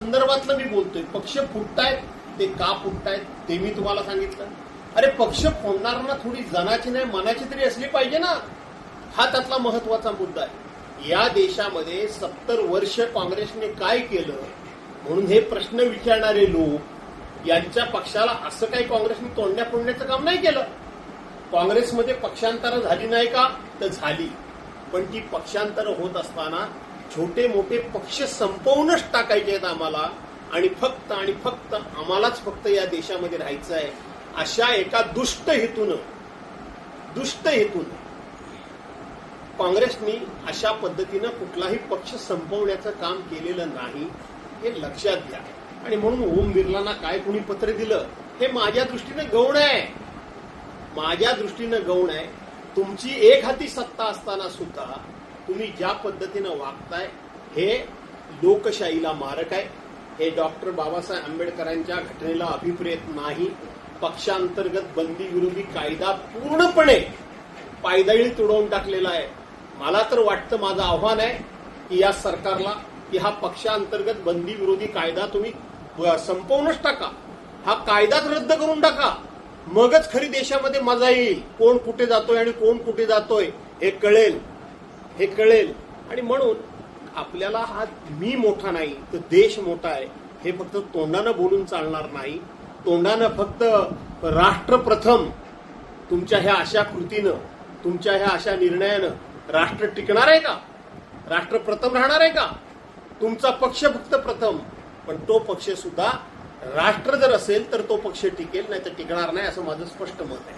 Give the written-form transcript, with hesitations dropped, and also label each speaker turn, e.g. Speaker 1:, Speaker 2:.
Speaker 1: संदर्भातलं मी बोलतोय. पक्ष फुटतायत, ते का फुटतायत ते मी तुम्हाला सांगितलं. अरे पक्ष फोडणाऱ्यांना थोडी जनाची नाही मनाची तरी असली पाहिजे ना. हा त्यातला महत्वाचा मुद्दा आहे. या देशामध्ये 70 वर्ष काँग्रेसने काय केलं म्हणून हे प्रश्न विचारणारे लोक यांच्या पक्षाला असं काही काँग्रेसने तोंडण्या फोडण्याचं काम नाही केलं. काँग्रेसमध्ये पक्षांतरं झाली नाही का तर झाली, पण ती पक्षांतरं होत असताना छोटे मोठे पक्ष संपवूनच टाकायचे आहेत आम्हाला आणि फक्त आम्हालाच फक्त या देशामध्ये राहायचं आहे अशा एका दुष्ट हेतून काँग्रेसनी अशा पद्धतीनं कुठलाही पक्ष संपवण्याचं काम केलेलं नाही हे लक्षात घ्या. आणि म्हणून ओम बिर्लांना काय कुणी पत्र दिलं हे माझ्या दृष्टीने गौण आहे. तुमची एक हाती सत्ता असताना सुद्धा तुम्ही ज्या पद्धतीनं वागताय हे लोकशाहीला मारक आहे. हे डॉक्टर बाबासाहेब आंबेडकरांच्या घटनेला अभिप्रेत नाही. पक्षांतर्गत बंदी विरोधी कायदा पूर्णपणे पायदळी तुडवून टाकलेला आहे. मला तर वाटतं, माझं आव्हान आहे की या सरकारला की हा पक्षांतर्गत बंदी विरोधी कायदा तुम्ही संपवूनच टाका. हा कायदाच रद्द करून टाका. मगच खरी देशामध्ये मजा येईल. कोण कुठे जातोय आणि कोण कुठे जातोय हे कळेल. आणि म्हणून आपल्याला हा मी मोठा नाही तर देश मोठा आहे हे फक्त तोंडानं बोलून चालणार नाही. तोंडानं फक्त राष्ट्र प्रथम तुमच्या ह्या अशा कृतीनं, तुमच्या ह्या अशा निर्णयानं राष्ट्र टिकणार आहे का? राष्ट्र प्रथम राहणार आहे का? तुमचा पक्ष फक्त प्रथम, पण तो पक्ष सुद्धा राष्ट्र जर असेल तर तो पक्ष टिकेल, नाही तर टिकणार नाही असं माझं स्पष्ट मत आहे.